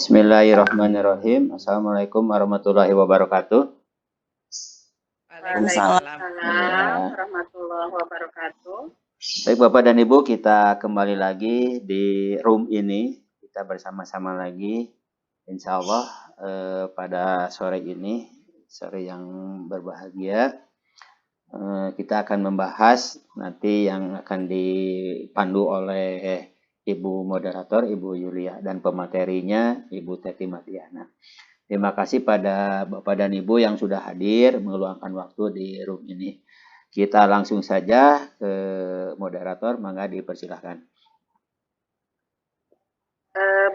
Bismillahirrahmanirrahim. Assalamualaikum warahmatullahi wabarakatuh. Waalaikumsalam Ya. warahmatullahi wabarakatuh. Baik Bapak dan Ibu, kita kembali lagi di room ini. Kita bersama-sama lagi, insya Allah pada sore ini, sore yang berbahagia. Kita akan membahas nanti yang akan dipandu oleh Ibu Moderator, Ibu Yulia, dan pematerinya Ibu Teti Matiana. Terima kasih pada Bapak dan Ibu yang sudah hadir meluangkan waktu di room ini. Kita langsung saja ke moderator, mangga dipersilahkan.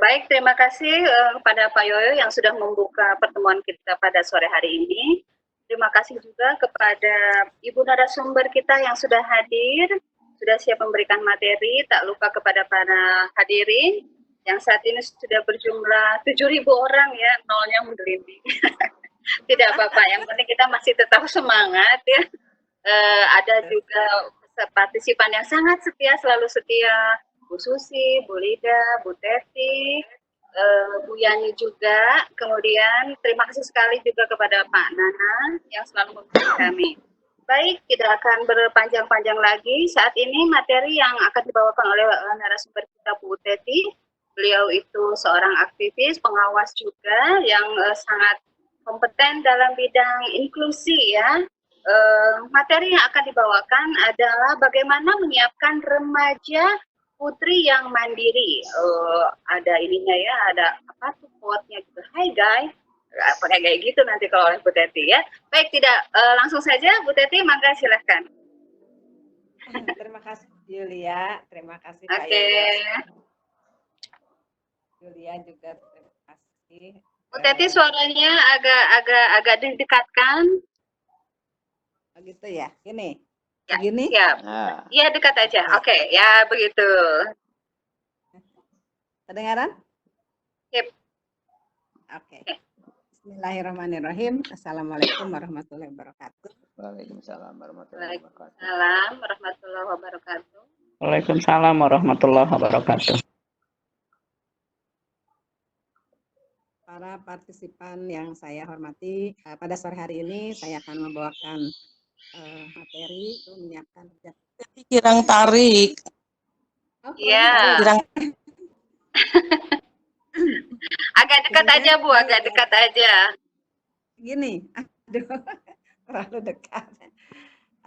Baik, terima kasih kepada Pak Yoyo yang sudah membuka pertemuan kita pada sore hari ini. Terima kasih juga kepada Ibu narasumber kita yang sudah hadir, sudah siap memberikan materi, tak lupa kepada para hadirin yang saat ini sudah berjumlah 7.000 orang ya, nolnya menggelinding. Tidak apa-apa, yang penting kita masih tetap semangat ya. Ada juga partisipan yang sangat setia, selalu setia, Bu Susi, Bu Lida, Bu Teti, Bu Yani juga. Kemudian terima kasih sekali juga kepada Pak Nana yang selalu mendukung kami. Baik, tidak akan berpanjang-panjang lagi. Saat ini materi yang akan dibawakan oleh narasumber kita Bu Teti. Beliau itu seorang aktivis, pengawas juga yang sangat kompeten dalam bidang inklusi ya. Materi yang akan dibawakan adalah bagaimana menyiapkan remaja putri yang mandiri. Ada ininya ya, ada apa tuh quote-nya gitu. Hai guys, pakai kayak gitu nanti kalau oleh Bu Teti ya. Baik, tidak langsung saja Bu Teti, maka silahkan. Terima kasih Yulia, terima kasih Pak Yoyo. Yulia juga terima kasih. Bu Teti suaranya agak didekatkan. Begitu ya, gini. Ya, Begini? siap. Iya, dekat aja. Oke, ya begitu. Kedengaran? Yep. Oke. Bismillahirrahmanirrahim. Assalamualaikum warahmatullahi wabarakatuh. Waalaikumsalam warahmatullahi wabarakatuh. Waalaikumsalam warahmatullahi wabarakatuh. Waalaikumsalam warahmatullahi wabarakatuh. Para partisipan yang saya hormati, pada sore hari ini saya akan membawakan materi untuk menyiapkan Kirang tarik. Iya. Kirang. Agak dekat aja Bu, agak dekat aja. Gini, aduh, terlalu dekat.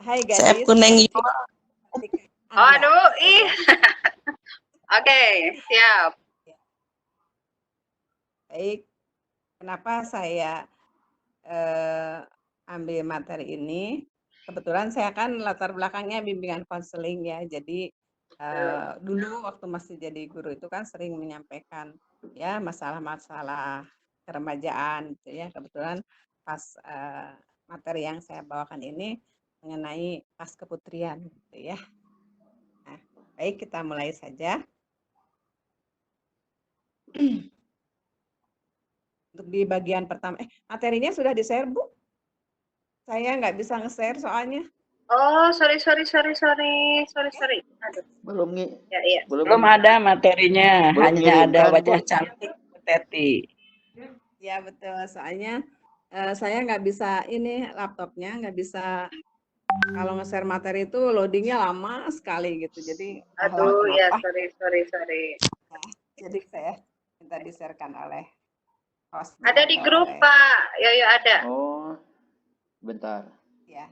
Hai Saya gadis. kuning itu. Aduh, ih. Oke, siap. Baik, kenapa saya ambil materi ini? Kebetulan saya kan latar belakangnya bimbingan konseling ya, jadi dulu waktu masih jadi guru itu kan sering menyampaikan ya masalah-masalah keremajaan gitu ya. Kebetulan pas materi yang saya bawakan ini mengenai pas keputrian gitu ya. Nah, baik, kita mulai saja. Untuk di bagian pertama, materinya sudah di-share Bu? Saya nggak bisa nge-share soalnya. Oh, sorry. Aduh. Belum nih. Ya, iya. Belum ada materinya, hanya ada wajah cantik Teti. Ya betul, soalnya saya nggak bisa ini laptopnya nggak bisa, kalau nge-share materi itu loadingnya lama sekali gitu, jadi aduh ya sorry. Nah, jadi saya minta di-sharekan oleh host. Ada di grup Pak Yoyo ada. Oh, bentar. Ya.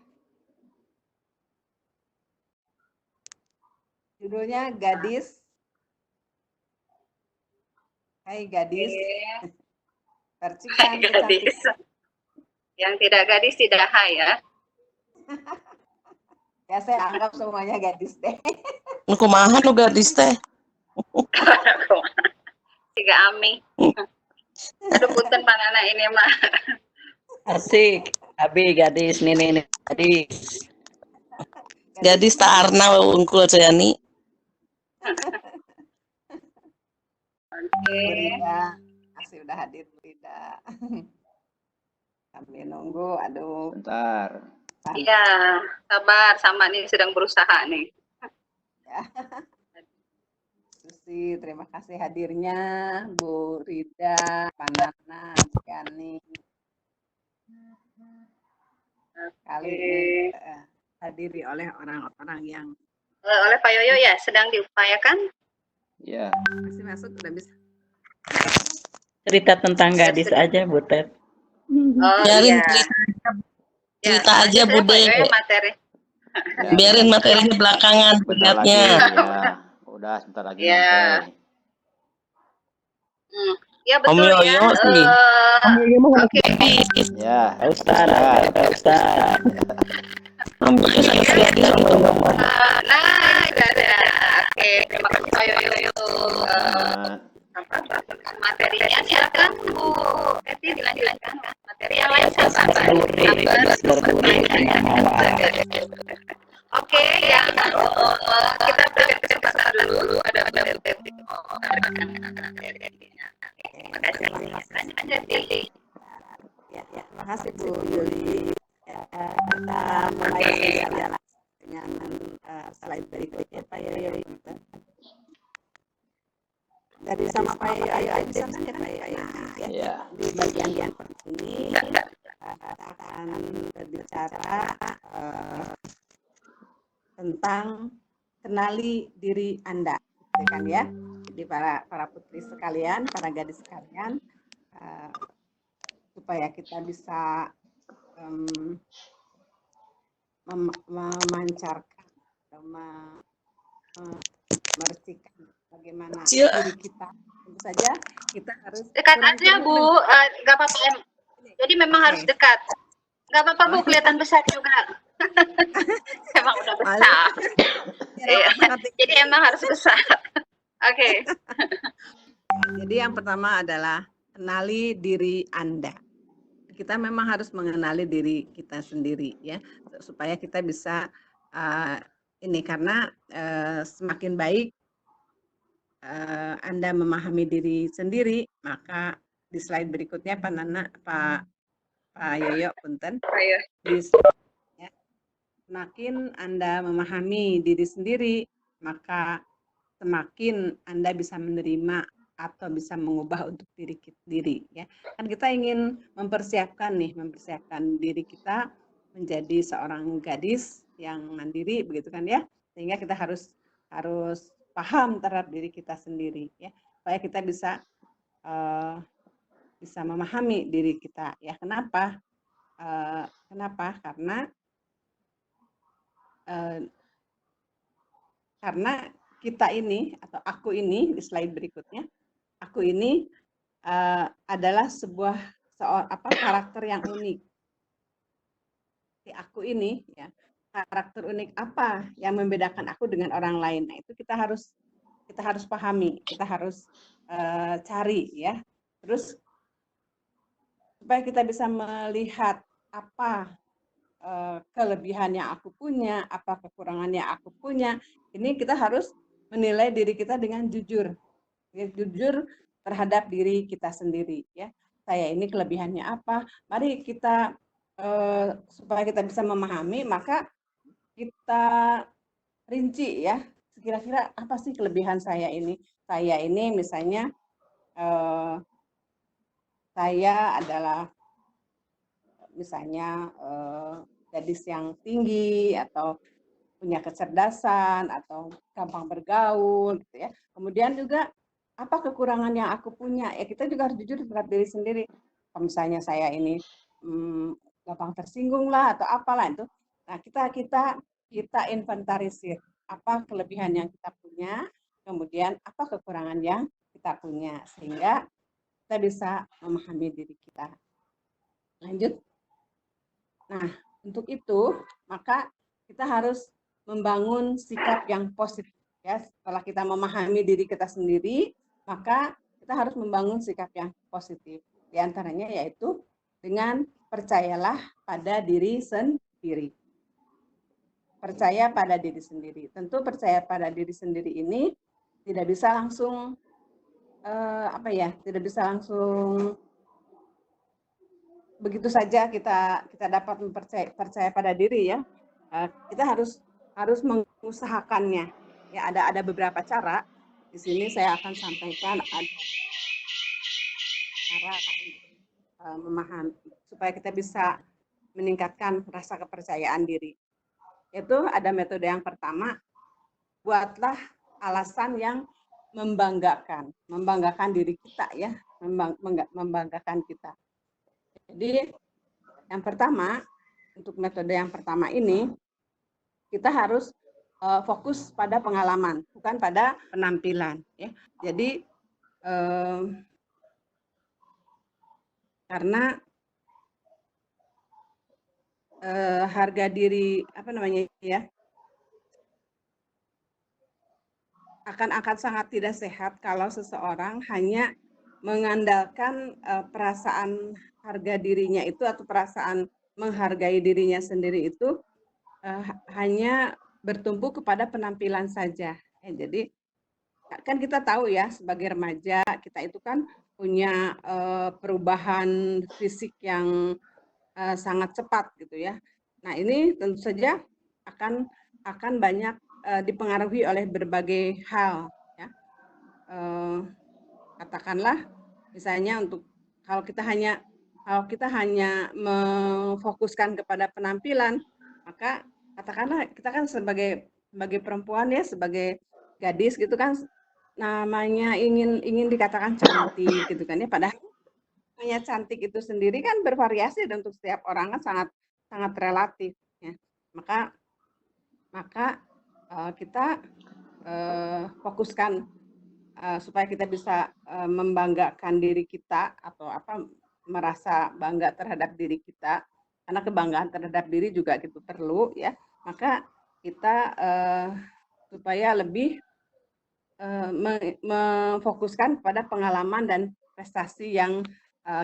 Judulnya Gadis. Hai gadis. Percikan gadis. Yang tidak gadis tidak hai ya. Ya saya anggap semuanya gadis deh. Kumaha nu gadis teh? Tiga ami. Aduh punten panana ini mah. Asik, abi gadis nih gadis. Gadis tak Arna unggul Cayani. Oke. Rida, masih udah hadir Rida. Sambil nunggu, aduh. Bentar. Iya, sabar, sama nih sedang berusaha nih. Ya. terima kasih hadirnya Bu Rida, Pak Nana, Bu Yani. Kali ini hadiri oleh orang-orang yang oleh Pak Yoyo ya, sedang diupayakan. Ya. masih masuk, udah bisa. Cerita tentang gadis aja, Bu Tet. Oh Biarin iya. cerita Ya, aja, lanjut ya, Pak Bude. Yoyo, materi. Ya, Biarin materinya belakangan sebentar lagi lihatnya. ya. Udah sebentar lagi Ya. nyampe. Ya Om betul ya. Yoyo sih. Om Yoyo mau Oke. Ya. Pak Ustaz, Ya. Pak Ustaz. Om Yoyo saya lihat Nah, itu ada. Oke, terima kasih Pak Yoyo. Materinya silakan Bu Eti, dilanjutkan. Materi yang lain siapa? Oke, yang kita berikan kesempatan dulu ada Bu Eti. Terima kasih. Ya, terima kasih Bu Yuli. Kita mulai dengan slide berikutnya Pak Yoyo. Dari sama Pak Yoyo bisa nanya Pak Yoyo. Ya. Di bagian yang ini kita akan berbicara tentang kenali diri Anda, kan ya? Jadi para putri sekalian, para gadis sekalian, supaya kita bisa memancarkan atau memercikan bagaimana diri kita. Tentu saja kita harus dekat aja Bu, nggak apa-apa. Jadi memang harus dekat. Nggak apa-apa Bu, kelihatan besar juga. Emang udah besar. Jadi emang harus besar. Oke. Jadi yang pertama adalah kenali diri Anda. Kita memang harus mengenali diri kita sendiri ya, supaya kita bisa ini karena semakin baik Anda memahami diri sendiri, maka di slide berikutnya Pak Nana, Pak Yoyo, punten. Ya, semakin Anda memahami diri sendiri, maka semakin Anda bisa menerima atau bisa mengubah untuk diri ya. Kan kita ingin mempersiapkan diri kita menjadi seorang gadis yang mandiri begitu kan ya. Sehingga kita harus paham terhadap diri kita sendiri ya. Supaya kita bisa memahami diri kita ya. Kenapa? Karena kita ini atau aku ini di slide berikutnya, aku ini adalah sebuah karakter yang unik. Si aku ini ya, karakter unik apa yang membedakan aku dengan orang lain? Nah, itu kita harus pahami, kita harus cari ya. Terus supaya kita bisa melihat apa kelebihan yang aku punya, apa kekurangan yang aku punya. Ini kita harus menilai diri kita dengan jujur. Ya, jujur terhadap diri kita sendiri ya. Saya ini kelebihannya apa? Mari kita supaya kita bisa memahami, maka kita rinci ya. Kira-kira apa sih kelebihan saya ini? Saya ini misalnya saya adalah misalnya gadis yang tinggi atau punya kecerdasan atau gampang bergaul gitu ya. Kemudian juga apa kekurangan yang aku punya? Ya kita juga harus jujur terhadap diri sendiri. Kalau misalnya saya ini gampang tersinggung lah atau apalah itu. Nah, kita inventarisir apa kelebihan yang kita punya, kemudian apa kekurangan yang kita punya sehingga kita bisa memahami diri kita. Lanjut. Nah, untuk itu maka kita harus membangun sikap yang positif ya. Setelah kita memahami diri kita sendiri, maka kita harus membangun sikap yang positif. Di antaranya yaitu dengan percayalah pada diri sendiri. Percaya pada diri sendiri. Tentu percaya pada diri sendiri ini tidak bisa langsung tidak bisa langsung begitu saja kita dapat percaya pada diri ya. Kita harus mengusahakannya. Ya, ada beberapa cara Di sini saya akan sampaikan ada cara memahami supaya kita bisa meningkatkan rasa kepercayaan diri. Itu ada metode yang pertama, buatlah alasan yang membanggakan diri kita ya, membanggakan kita. Jadi yang pertama, untuk metode yang pertama ini, kita harus fokus pada pengalaman, bukan pada penampilan. Ya. Jadi karena harga diri akan sangat tidak sehat kalau seseorang hanya mengandalkan perasaan harga dirinya itu atau perasaan menghargai dirinya sendiri itu hanya bertumpu kepada penampilan saja. Jadi kan kita tahu ya sebagai remaja kita itu kan punya perubahan fisik yang sangat cepat gitu ya. Nah ini tentu saja akan banyak dipengaruhi oleh berbagai hal. Ya. Katakanlah misalnya kalau kita hanya memfokuskan kepada penampilan, maka katakanlah kita kan sebagai perempuan ya, sebagai gadis gitu kan namanya ingin dikatakan cantik gitu kan ya, padahal hanya cantik itu sendiri kan bervariasi dan untuk setiap orang kan sangat relatif ya. Maka kita fokuskan supaya kita bisa membanggakan diri kita atau merasa bangga terhadap diri kita, karena kebanggaan terhadap diri juga gitu perlu ya. Maka kita supaya lebih memfokuskan pada pengalaman dan prestasi yang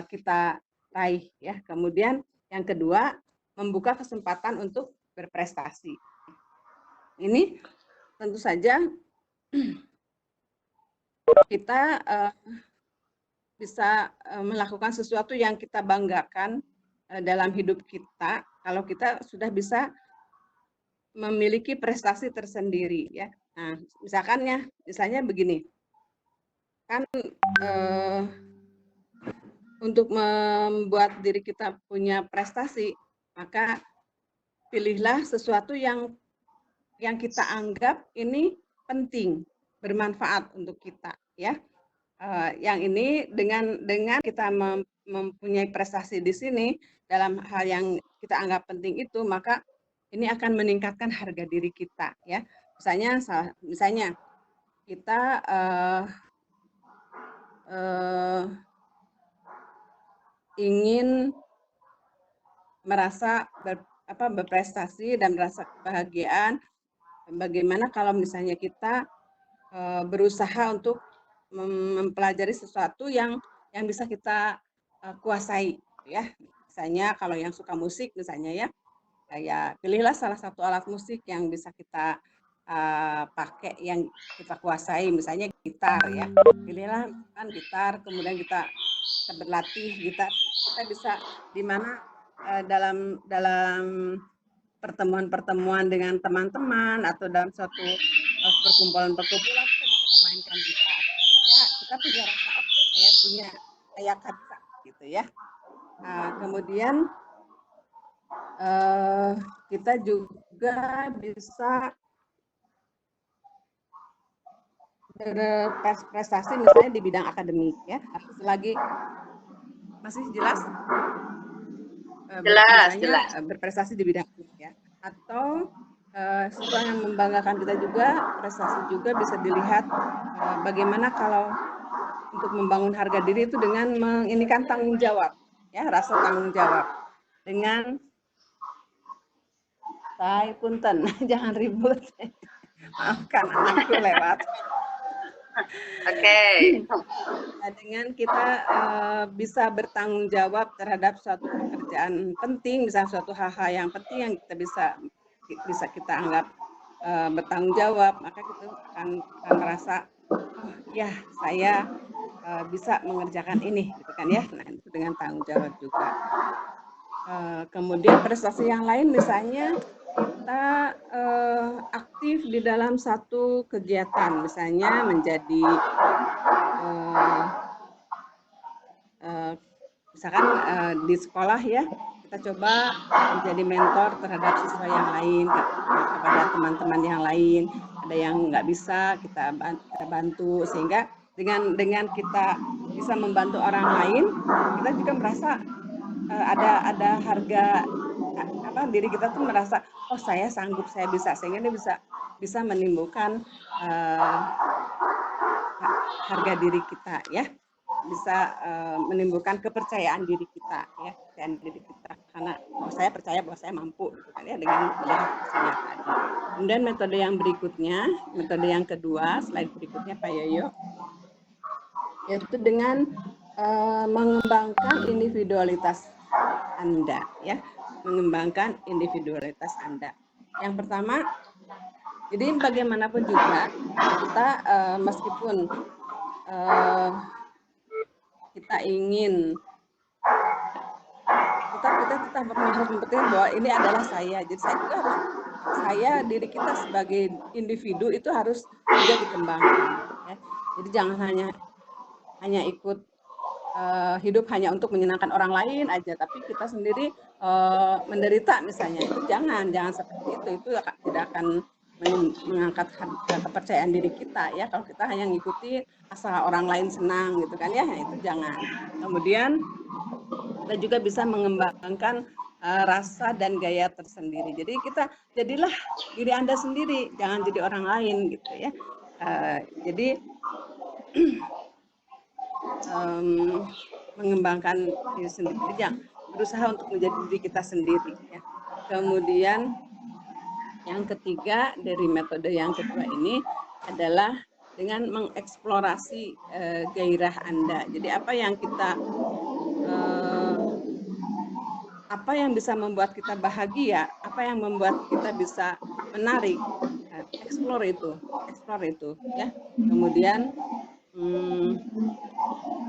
kita raih ya. Kemudian yang kedua, membuka kesempatan untuk berprestasi. Ini tentu saja kita bisa melakukan sesuatu yang kita banggakan dalam hidup kita kalau kita sudah bisa memiliki prestasi tersendiri ya. Nah, misalnya begini, kan untuk membuat diri kita punya prestasi, maka pilihlah sesuatu yang kita anggap ini penting, bermanfaat untuk kita ya. Yang ini dengan kita mempunyai prestasi di sini dalam hal yang kita anggap penting itu, maka ini akan meningkatkan harga diri kita ya. Misalnya kita ingin merasa berprestasi dan merasa kebahagiaan. Bagaimana kalau misalnya kita berusaha untuk mempelajari sesuatu yang bisa kita kuasai ya. Misalnya kalau yang suka musik misalnya ya, pilihlah salah satu alat musik yang bisa kita pakai, yang kita kuasai, misalnya gitar ya. Pilihlah kan gitar, kemudian kita berlatih gitar, kita bisa di mana dalam pertemuan-pertemuan dengan teman-teman atau dalam suatu perkumpulan-perkumpulan kita bisa memainkan gitar. Ya, kita punya rasa saya punya kayak kata gitu ya. Kemudian kita juga bisa berprestasi misalnya di bidang akademik ya. Selagi masih jelas? Jelas. Berprestasi di bidang akademik ya. Atau sesuatu yang membanggakan kita juga, prestasi juga bisa dilihat bagaimana kalau untuk membangun harga diri itu dengan menginikan tanggung jawab ya, rasa tanggung jawab dengan punten jangan ribut. Maafkan anakku lewat. Oke. Dengan kita bisa bertanggung jawab terhadap suatu pekerjaan penting, misalnya suatu hal-hal yang penting yang kita bisa kita anggap bertanggung jawab, maka kita akan merasa oh ya saya bisa mengerjakan ini gitu kan ya. Nah itu dengan tanggung jawab juga. Kemudian prestasi yang lain misalnya kita aktif di dalam satu kegiatan, misalnya menjadi misalkan di sekolah ya, kita coba menjadi mentor terhadap siswa yang lain, kepada teman-teman yang lain. Ada yang nggak bisa, kita bantu, sehingga dengan kita bisa membantu orang lain, kita juga merasa ada harga diri kita tuh merasa, oh saya sanggup, saya bisa, sehingga ini bisa menimbulkan harga diri kita ya, bisa menimbulkan kepercayaan diri kita ya, dan diri kita, karena saya percaya bahwa saya mampu gitu kan ya, dengan melihat hasilnya tadi. Kemudian metode yang berikutnya, metode yang kedua, slide berikutnya Pak Yoyo, yaitu dengan mengembangkan individualitas Anda ya, mengembangkan individualitas Anda. Yang pertama, jadi bagaimanapun juga kita meskipun kita ingin, kita tetap harus memperhatikan bahwa ini adalah saya. Jadi saya juga harus, diri kita sebagai individu itu harus juga dikembangkan ya. Jadi jangan hanya ikut hidup hanya untuk menyenangkan orang lain aja, tapi kita sendiri menderita misalnya, itu jangan seperti itu tidak akan mengangkat kepercayaan diri kita ya, kalau kita hanya ngikuti asal orang lain senang gitu kan ya, itu jangan. Kemudian kita juga bisa mengembangkan rasa dan gaya tersendiri. Jadi jadilah diri Anda sendiri, jangan jadi orang lain gitu ya. Jadi mengembangkan diri sendiri, berusaha untuk menjadi diri kita sendiri ya. Kemudian yang ketiga dari metode yang kedua ini adalah dengan mengeksplorasi gairah Anda. Jadi apa yang bisa membuat kita bahagia, apa yang membuat kita bisa menarik, explore itu ya. Kemudian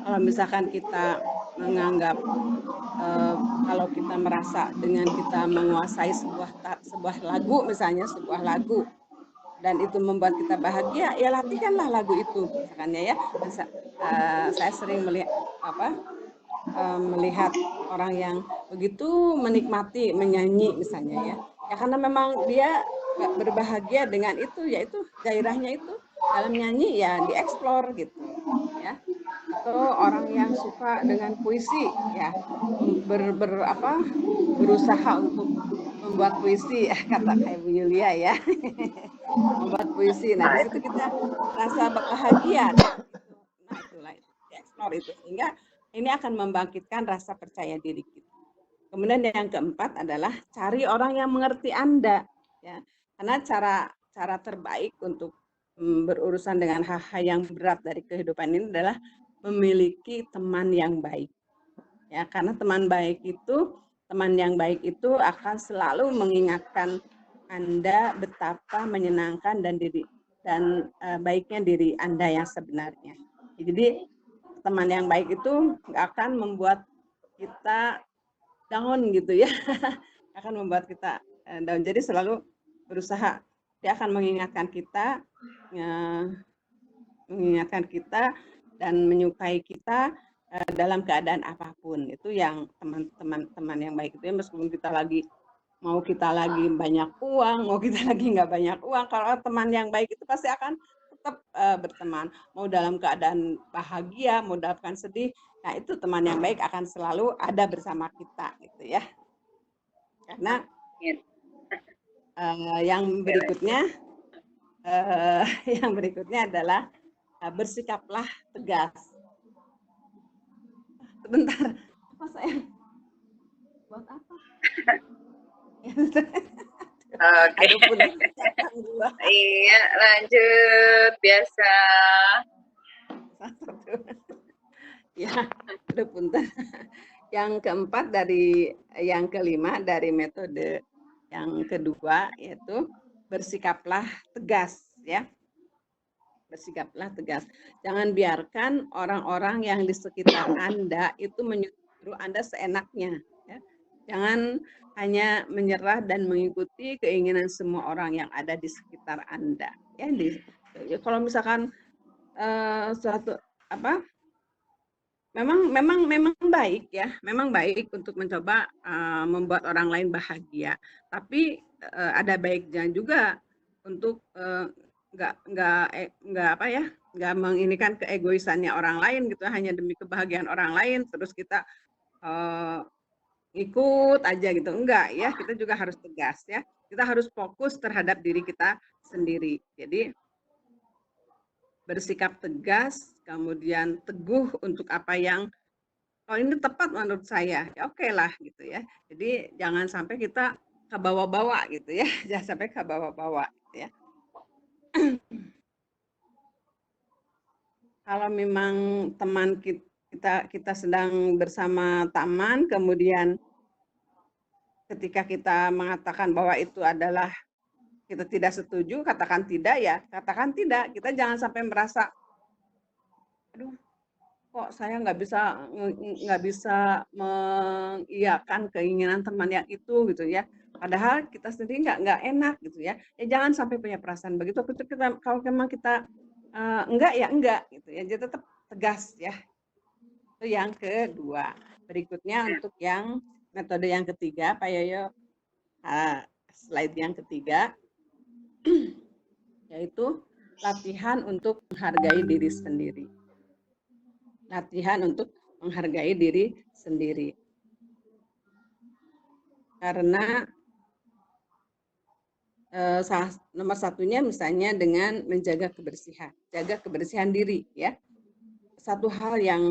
kalau misalkan kita menganggap kalau kita merasa dengan kita menguasai sebuah lagu, misalnya sebuah lagu, dan itu membuat kita bahagia, ya latihkanlah lagu itu misalkannya ya. Saya sering melihat orang yang begitu menikmati menyanyi misalnya ya, karena memang dia berbahagia dengan itu, yaitu gairahnya itu dalam nyanyi ya, dieksplor gitu ya. Atau orang yang suka dengan puisi ya, berusaha untuk membuat puisi, kata kayak Bu Yulia ya. Membuat puisi, nah di situ kita rasa bahagia. Nah itulah dieksplor itu, sehingga ini akan membangkitkan rasa percaya diri kita. Kemudian yang keempat adalah cari orang yang mengerti Anda ya, karena cara terbaik untuk berurusan dengan hal-hal yang berat dari kehidupan ini adalah memiliki teman yang baik ya, karena teman yang baik itu akan selalu mengingatkan Anda betapa menyenangkan dan baiknya diri Anda yang sebenarnya. Jadi teman yang baik itu nggak akan membuat kita down gitu ya, akan membuat kita down. Jadi selalu berusaha, dia akan mengingatkan kita dan menyukai kita dalam keadaan apapun. Itu yang teman yang baik itu ya, meskipun kita lagi banyak uang, mau kita lagi nggak banyak uang, kalau teman yang baik itu pasti akan tetap berteman, mau dalam keadaan bahagia, mau dalam keadaan sedih. Nah itu teman yang baik akan selalu ada bersama kita gitu ya. Karena yang berikutnya adalah bersikaplah tegas. Sebentar, apa saya buat apa? Oke. Iya, lanjut biasa. Ya, aduh punten. Yang kelima dari metode yang kedua, yaitu bersikaplah tegas ya. Bersikaplah tegas. Jangan biarkan orang-orang yang di sekitar Anda itu menyuruh Anda seenaknya ya. Jangan hanya menyerah dan mengikuti keinginan semua orang yang ada di sekitar Anda. Ya, kalau misalkan suatu apa memang baik ya, memang baik untuk mencoba membuat orang lain bahagia. Tapi ada baiknya juga untuk nggak apa ya, nggak menginikan keegoisannya orang lain gitu hanya demi kebahagiaan orang lain. Terus kita ikut aja gitu, enggak ya. Kita juga harus tegas ya. Kita harus fokus terhadap diri kita sendiri. Jadi bersikap tegas, kemudian teguh untuk apa yang oh ini tepat menurut saya, ya oke lah gitu ya. Jadi jangan sampai kita ke bawa-bawa gitu ya, jangan sampai ke bawa-bawa gitu ya. Kalau memang teman kita sedang bersama teman, kemudian ketika kita mengatakan bahwa itu adalah kita tidak setuju, katakan tidak ya, katakan tidak. Kita jangan sampai merasa, aduh kok saya nggak bisa mengiyakan keinginan teman yang itu gitu ya. Padahal kita sendiri nggak enak gitu ya. Ya jangan sampai punya perasaan begitu. Kalau memang kita enggak ya enggak gitu ya. Jadi tetap tegas ya. Itu yang kedua. Berikutnya untuk yang metode yang ketiga, Pak Yoyo, slide yang ketiga, yaitu latihan untuk menghargai diri sendiri. Latihan untuk menghargai diri sendiri. Karena nomor satunya misalnya dengan menjaga kebersihan. Jaga kebersihan diri ya. Satu hal yang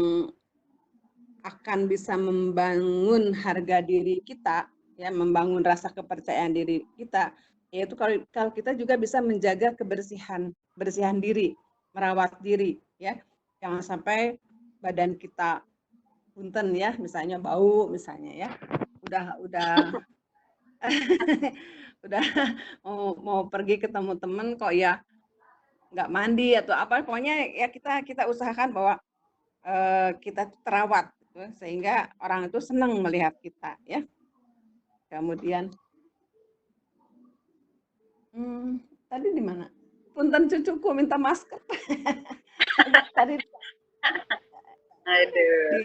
akan bisa membangun harga diri kita, ya, membangun rasa kepercayaan diri kita, yaitu kalau kita juga bisa menjaga kebersihan diri, merawat diri ya. Jangan sampai badan kita punten ya, misalnya bau misalnya ya, udah udah mau pergi ketemu temen kok ya nggak mandi atau apa, pokoknya ya kita usahakan bahwa kita terawat gitu, sehingga orang itu senang melihat kita ya. Kemudian tadi di mana? Punten cucuku minta masker. tadi Aduh.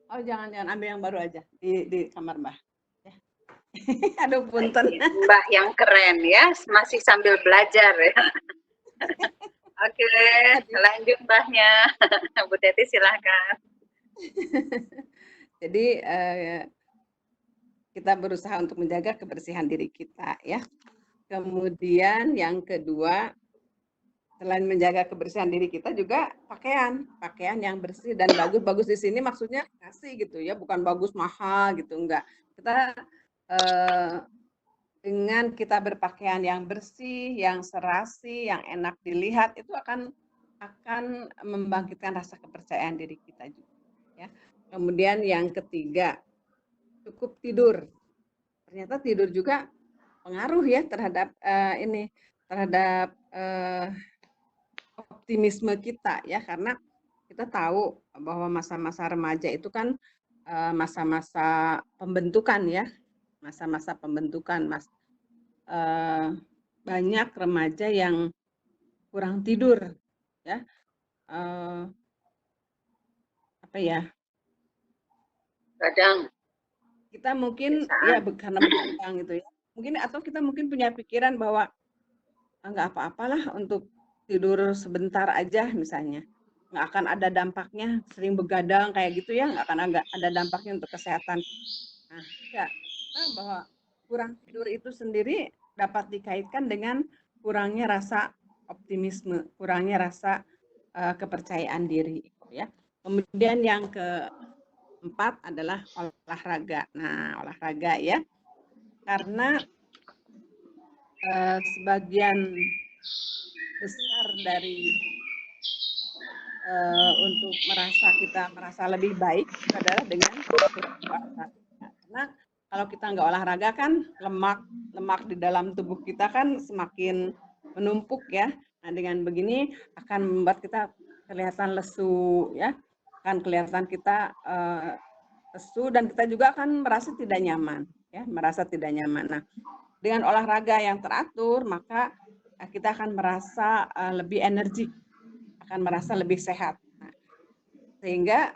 Oh jangan ambil yang baru aja di kamar Mbah. Ya. Aduh punten. Mbah yang keren ya, masih sambil belajar ya. Oke, lanjut Mbahnya. Bu Teti silahkan. Jadi kita berusaha untuk menjaga kebersihan diri kita ya. Kemudian yang kedua, selain menjaga kebersihan diri kita juga pakaian yang bersih dan bagus di sini maksudnya kasih gitu ya, bukan bagus mahal gitu, enggak. Kita dengan kita berpakaian yang bersih, yang serasi, yang enak dilihat, itu akan membangkitkan rasa kepercayaan diri kita juga ya. Kemudian yang ketiga, cukup tidur. Ternyata tidur juga pengaruh ya terhadap terhadap optimisme kita ya, karena kita tahu bahwa masa-masa remaja itu kan masa-masa pembentukan ya, masa-masa pembentukan banyak remaja yang kurang tidur ya, apa ya? Kadang kita mungkin ya karena begadang gitu ya, mungkin atau kita mungkin punya pikiran bahwa nggak apa-apalah untuk tidur sebentar aja misalnya, nggak akan ada dampaknya, sering begadang kayak gitu ya, nggak akan ada dampaknya untuk kesehatan. Nah, ya, bahwa kurang tidur itu sendiri dapat dikaitkan dengan kurangnya rasa optimisme, kurangnya rasa kepercayaan diri ya. Kemudian yang keempat adalah olahraga. Nah, olahraga ya, karena sebagian besar dari untuk kita merasa lebih baik adalah dengan olahraga. Karena kalau kita nggak olahraga kan lemak di dalam tubuh kita kan semakin menumpuk ya. Nah dengan begini akan membuat kita kelihatan lesu ya, akan kelihatan kita lesu dan kita juga akan merasa tidak nyaman, ya, merasa tidak nyaman. Nah, dengan olahraga yang teratur, maka kita akan merasa lebih energik, akan merasa lebih sehat. Nah, sehingga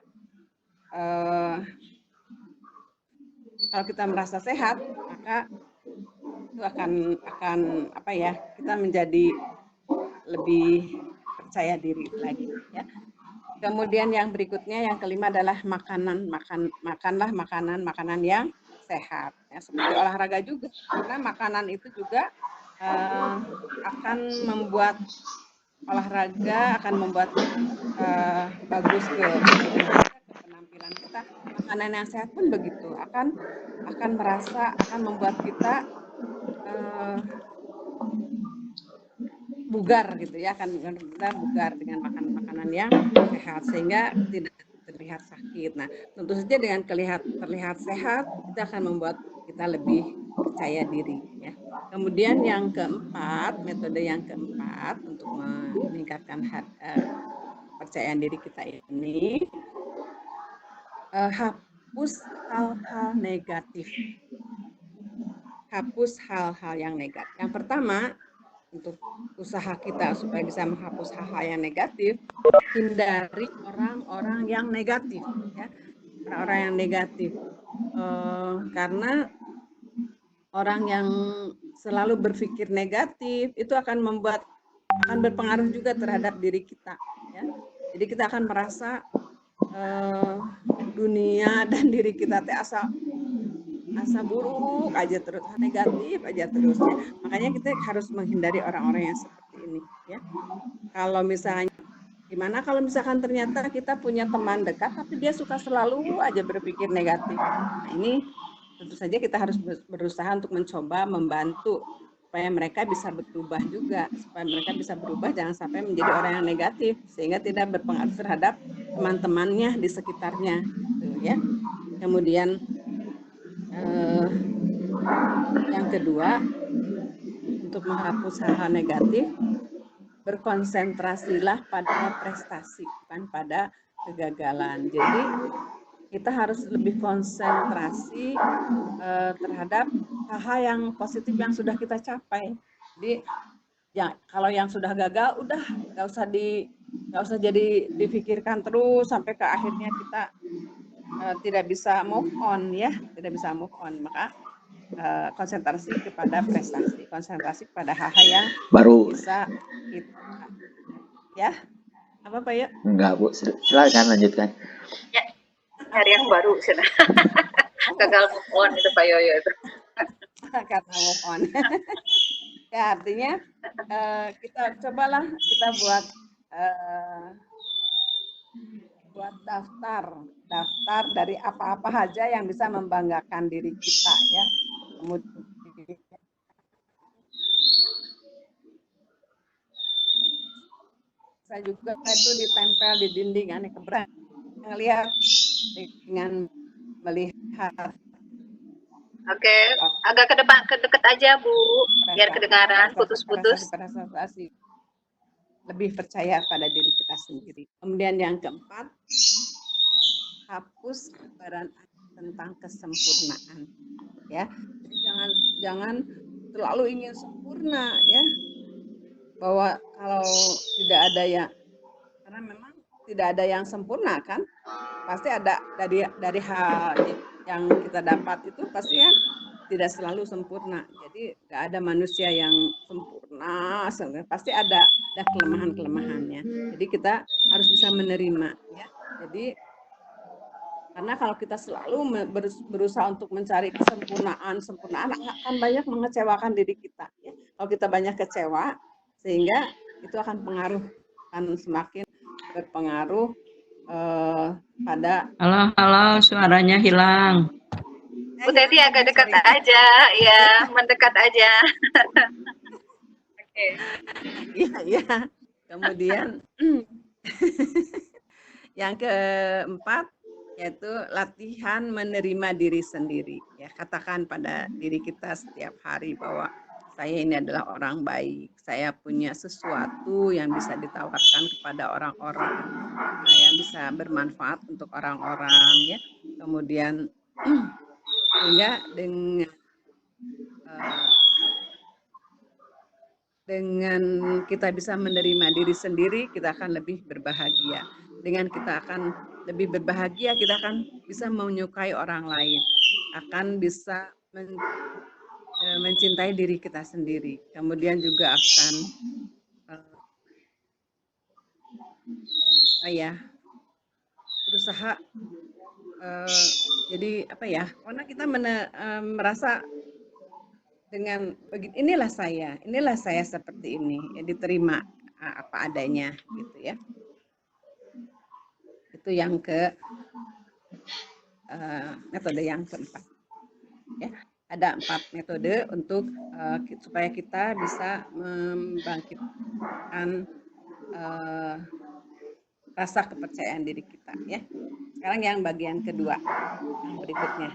kalau kita merasa sehat, maka itu akan apa ya? Kita menjadi lebih percaya diri lagi, ya. Kemudian yang berikutnya, yang kelima adalah makanlah makanan yang sehat, ya, seperti olahraga juga, karena makanan itu juga akan membuat olahraga, akan membuat bagus ke tubuh kita, ke penampilan kita. Makanan yang sehat pun begitu, akan membuat kita bugar gitu ya, akan benar-benar bugar dengan makanan yang sehat sehingga tidak terlihat sakit. Nah, tentu saja dengan terlihat sehat, itu akan membuat kita lebih percaya diri, ya. Kemudian yang keempat, metode yang keempat untuk meningkatkan kepercayaan diri kita ini, hapus hal-hal negatif. Hapus hal-hal yang negatif. Yang pertama, untuk usaha kita supaya bisa menghapus hal-hal yang negatif, hindari orang-orang yang negatif, ya, orang-orang yang negatif, karena orang yang selalu berpikir negatif itu akan berpengaruh juga terhadap diri kita, ya. Jadi kita akan merasa dunia dan diri kita asa buruk aja terus, negatif aja terus, ya. Makanya kita harus menghindari orang-orang yang seperti ini, ya. Kalau misalnya gimana kalau misalkan ternyata kita punya teman dekat tapi dia suka selalu aja berpikir negatif. Nah, ini tentu saja kita harus berusaha untuk mencoba membantu supaya mereka bisa berubah juga, supaya mereka bisa berubah, jangan sampai menjadi orang yang negatif sehingga tidak berpengaruh terhadap teman-temannya di sekitarnya, gitu, ya. Kemudian yang kedua, untuk menghapus hal-hal negatif, berkonsentrasilah pada prestasi, bukan pada kegagalan. Jadi kita harus lebih konsentrasi terhadap hal-hal yang positif yang sudah kita capai. Jadi ya, kalau yang sudah gagal, udah nggak usah jadi dipikirkan terus sampai ke akhirnya kita tidak bisa move on, ya, tidak bisa move on. Maka konsentrasi kepada prestasi, konsentrasi pada hal-hal yang baru bisa kita, ya, apa Pak ya? Enggak Bu, silakan lanjutkan. Ya, hari yang baru sudah. Gagal move on itu Pak Yoyo itu. Kata move on. Ya, artinya kita cobalah kita buat daftar dari apa-apa saja yang bisa membanggakan diri kita, ya. Kemudian saya juga itu ditempel di dinding, aneh keberanian ngelihat dengan melihat. Oke, agak ke dekat aja Bu, biar kedengaran putus-putus. Prestasi. Lebih percaya pada diri kita sendiri. Kemudian yang keempat, hapus gambaran tentang kesempurnaan, ya. Jadi jangan selalu ingin sempurna, ya. Bahwa kalau tidak ada karena memang tidak ada yang sempurna kan, pasti ada dari hal yang kita dapat itu pasti ya tidak selalu sempurna. Jadi nggak ada manusia yang sempurna, pasti ada kelemahan-kelemahannya. Jadi kita harus bisa menerima, ya. Jadi karena kalau kita selalu berusaha untuk mencari kesempurnaan akan banyak mengecewakan diri kita, ya. Kalau kita banyak kecewa, sehingga itu akan semakin berpengaruh pada. Halo, suaranya hilang. Bu Teti agak dekat aja, ya, mendekat aja. Oke. Iya. Kemudian yang keempat yaitu latihan menerima diri sendiri, ya. Katakan pada diri kita setiap hari bahwa saya ini adalah orang baik, saya punya sesuatu yang bisa ditawarkan kepada orang-orang, yang bisa bermanfaat untuk orang-orang, ya. kemudian sehingga dengan kita bisa menerima diri sendiri, kita akan lebih berbahagia. Dengan kita akan lebih berbahagia, kita akan bisa menyukai orang lain, akan bisa mencintai diri kita sendiri. Kemudian juga akan berusaha jadi apa ya? Karena kita merasa dengan inilah saya seperti ini, ya, diterima apa adanya gitu ya. Itu yang metode yang keempat. Ya, ada 4 metode untuk supaya kita bisa membangkitkan rasa kepercayaan diri kita ya. Sekarang yang bagian kedua, yang berikutnya.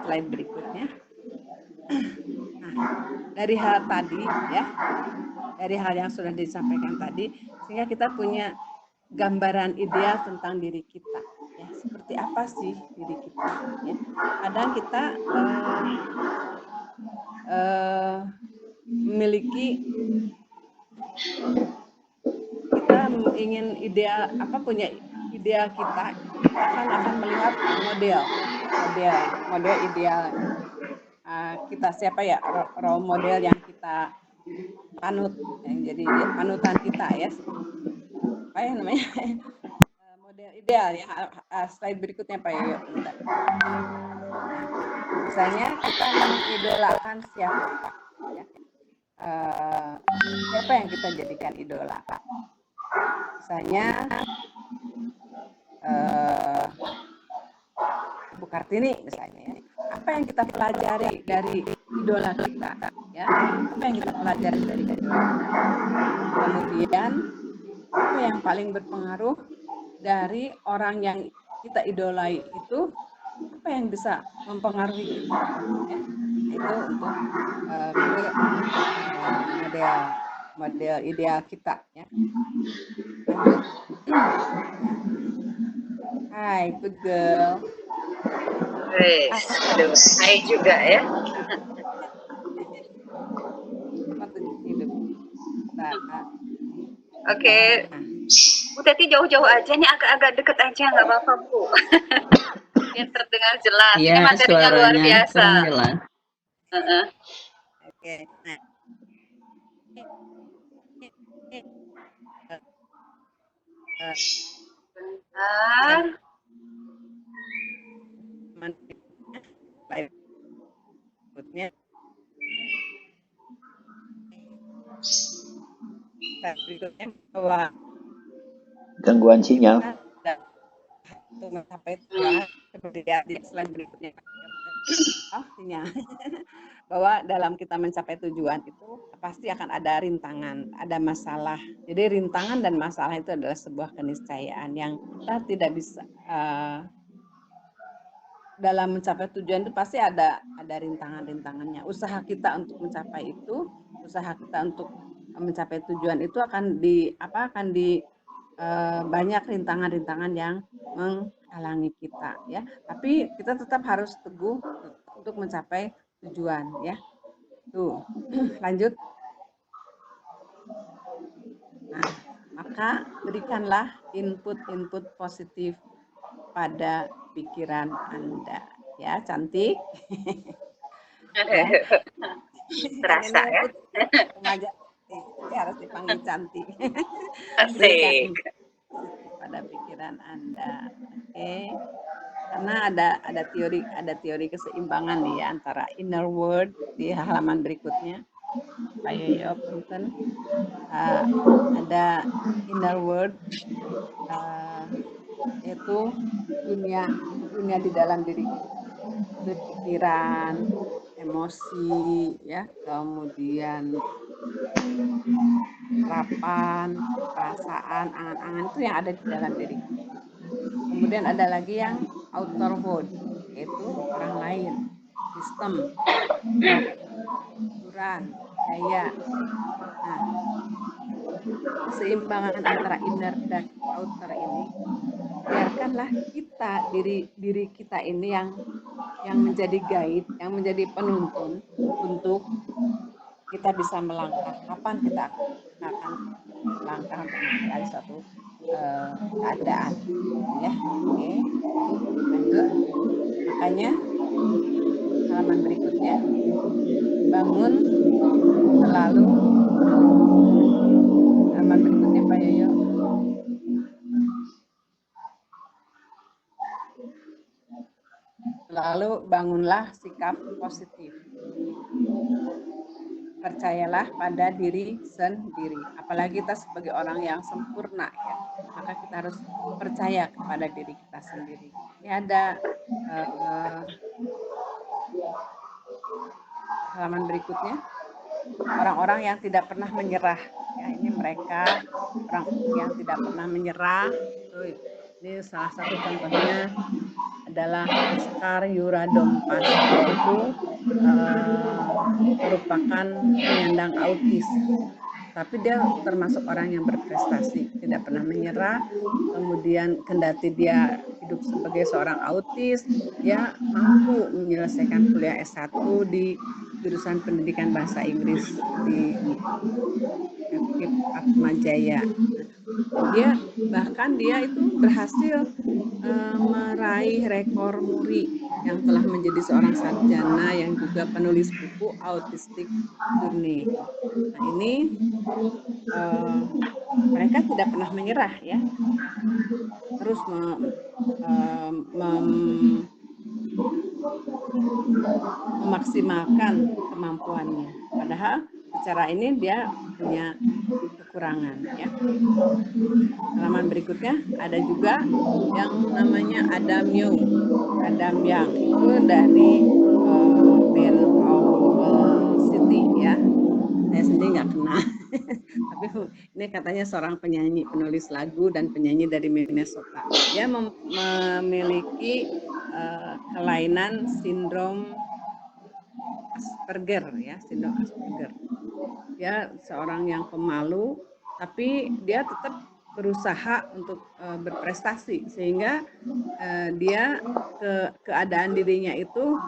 Slide berikutnya. Nah, dari hal tadi ya, dari hal yang sudah disampaikan tadi, sehingga kita punya gambaran ideal tentang diri kita. Ya, seperti apa sih diri kita? Ya. Kadang kita memiliki, kita ingin ideal punya ideal kita akan melihat model ideal kita siapa ya, role model yang kita panut, yang jadi panutan kita ya, apa ya namanya, model ideal ya. Slide berikutnya Pak Yoyo. Misalnya kita mengidolakan siapa ya. Siapa yang kita jadikan idola? Misalnya Bu Kartini misalnya ya. Apa yang kita pelajari dari idola kita ya? Apa yang kita pelajari dari idola? Kemudian apa yang paling berpengaruh dari orang yang kita idolai itu, apa yang bisa mempengaruhi kita ya? Itu untuk model ideal kita ya. Lanjut. Hai, good girl. Hai juga ya. Hidup. Oke. Bu Teti jauh-jauh aja nih, agak-agak deket aja, nggak apa-apa Bu. Biar terdengar jelas. Iya, ini materinya luar biasa. Jelas. Oke. Nah. Berikutnya bahwa gangguan sinyal sampai seperti di slide berikutnya sinyal bahwa dalam kita mencapai tujuan itu pasti akan ada rintangan, ada masalah. Jadi rintangan dan masalah itu adalah sebuah keniscayaan yang kita tidak bisa dalam mencapai tujuan itu pasti ada rintangan-rintangannya. Usaha kita untuk mencapai itu, usaha kita untuk mencapai tujuan itu akan banyak rintangan-rintangan yang menghalangi kita ya. Tapi kita tetap harus teguh untuk mencapai tujuan ya. Tuh, lanjut. Nah, maka berikanlah input positif pada pikiran Anda ya, cantik. Terasa ya. Remaja harus dipanggil cantik. Asik. Pada pikiran Anda. Oke. Karena ada teori keseimbangan nih ya, antara inner world di halaman berikutnya. Pak Yoyo, punten. Ada inner world yaitu dunia di dalam diri, pikiran, emosi ya, kemudian harapan, perasaan, angan-angan itu yang ada di dalam diri. Kemudian ada lagi yang outer world, yaitu orang lain, sistem, aturan, gaya. Nah, keseimbangan antara inner dan outer ini biarkanlah kita diri kita ini yang menjadi guide, yang menjadi penuntun untuk kita bisa melangkah kapan kita akan melangkah untuk mencapai suatu keadaan, ya. Oke, lanjut. Makanya halaman berikutnya, bangun selalu. Halaman berikutnya Pak Yoyo. Lalu bangunlah sikap positif. Percayalah pada diri sendiri. Apalagi kita sebagai orang yang sempurna, ya, maka kita harus percaya kepada diri kita sendiri. Ini ada halaman berikutnya. Orang-orang yang tidak pernah menyerah. Ya, ini mereka orang yang tidak pernah menyerah. Ini salah satu contohnya adalah Oscar Yuradompas, yaitu merupakan penyandang autis. Tapi dia termasuk orang yang berprestasi, tidak pernah menyerah. Kemudian kendati dia hidup sebagai seorang autis, dia mampu menyelesaikan kuliah S1 di jurusan pendidikan bahasa Inggris di FKIP Atmajaya. Dia itu berhasil meraih rekor muri yang telah menjadi seorang sarjana yang juga penulis buku Autistic Journey. Nah, ini mereka tidak pernah menyerah, ya, terus memaksimalkan kemampuannya. Padahal secara ini dia punya kekurangan, ya. Halaman berikutnya ada juga yang namanya Adam Young. Adam Young itu dari band Owl City, ya. Saya sendiri nggak kenal. Tapi ini katanya seorang penyanyi, penulis lagu dan penyanyi dari Minnesota. Dia memiliki kelainan sindrom Asperger, ya, sindrom Asperger. Dia seorang yang pemalu, tapi dia tetap berusaha untuk berprestasi, sehingga dia keadaan dirinya itu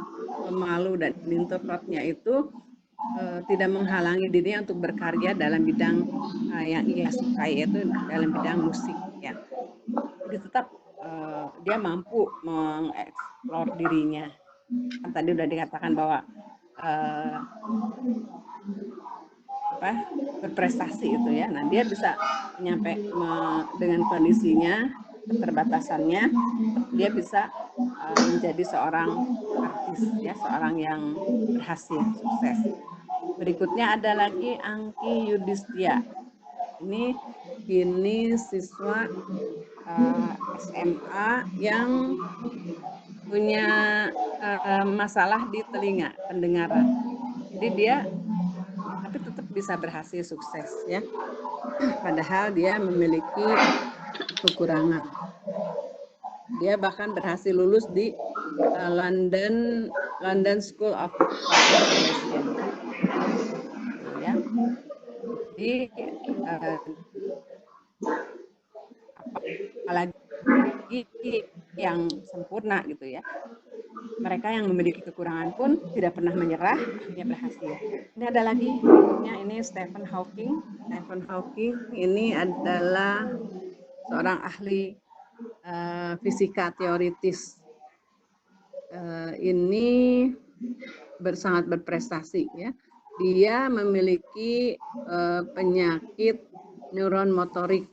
pemalu dan introvertnya itu tidak menghalangi dirinya untuk berkarya dalam bidang yang ia sukai, yaitu dalam bidang musik, ya. Jadi tetap dia mampu mengeksplor dirinya. Kan tadi udah dikatakan bahwa berprestasi itu, ya. Nah, dia bisa dengan kondisinya, keterbatasannya, dia bisa menjadi seorang artis, ya, seorang yang berhasil, sukses. Berikutnya ada lagi Angki Yudhistia. Ini siswa SMA yang punya masalah di telinga, pendengaran. Jadi dia tapi tetap bisa berhasil sukses, ya. Padahal dia memiliki kekurangan. Dia bahkan berhasil lulus di London School of Communication, ya. Jadi apalagi yang sempurna, gitu, ya. Mereka yang memiliki kekurangan pun tidak pernah menyerah, akhirnya berhasil. Ini ada lagi berikutnya, ini Stephen Hawking. Stephen Hawking ini adalah seorang ahli fisika teoritis. Ini sangat berprestasi, ya. Dia memiliki penyakit neuron motorik.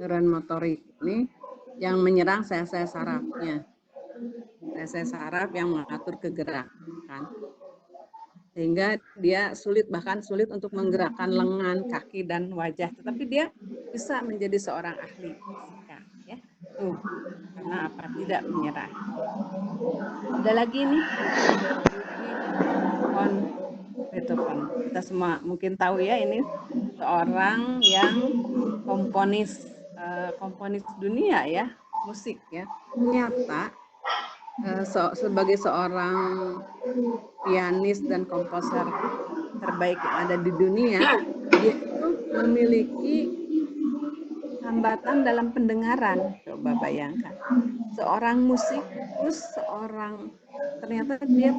Neuron motorik ini yang menyerang sel-sel sarafnya. Sel saraf yang mengatur kegerakan, sehingga dia bahkan sulit untuk menggerakkan lengan, kaki, dan wajah. Tetapi dia bisa menjadi seorang ahli fisika, ya. Karena apa? Tidak menyerah. Ada lagi nih, von Beethoven. Kita semua mungkin tahu, ya, ini seorang yang komponis dunia, ya, musik, ya. Ternyata sebagai seorang pianis dan komposer terbaik yang ada di dunia, dia itu memiliki hambatan dalam pendengaran. Coba bayangkan, seorang musikus, ternyata dia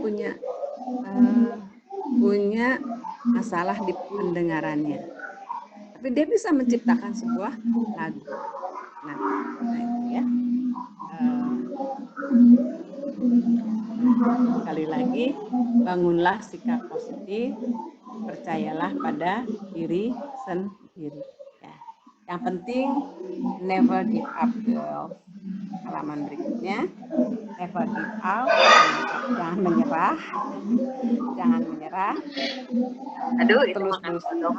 punya masalah di pendengarannya, tapi dia bisa menciptakan sebuah lagu. Nah itu ya. Sekali lagi, bangunlah sikap positif, percayalah pada diri sendiri. Ya. Yang penting, never give up, girls. Halaman berikutnya, never give up, jangan menyerah, jangan menyerah. Aduh, itu Terus makan berusaha. dong.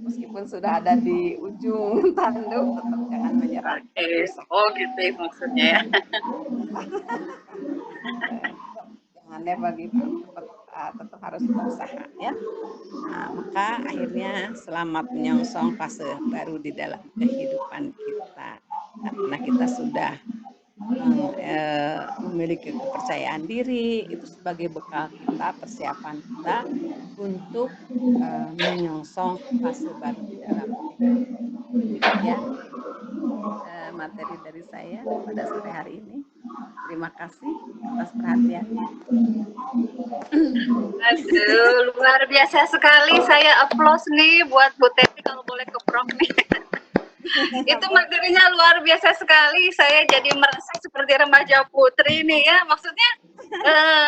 Meskipun sudah ada di ujung tanduk, tetap jangan menyerah. Oke, oh gitu ya maksudnya ya. Jangan never give up, tetap harus berusaha ya. Nah, maka akhirnya selamat menyongsong fase baru di dalam kehidupan kita, karena kita sudah memiliki kepercayaan diri. Itu sebagai bekal kita, persiapan kita untuk menyongsong fase baru di dalam kehidupan. Demikian materi dari saya pada sore hari ini. Terima kasih atas perhatiannya. Aduh, luar biasa sekali. Saya applause nih buat Bu Teti, kalau boleh ke Prof nih. Itu materinya luar biasa sekali. Saya jadi merasa seperti remaja putri nih ya. Maksudnya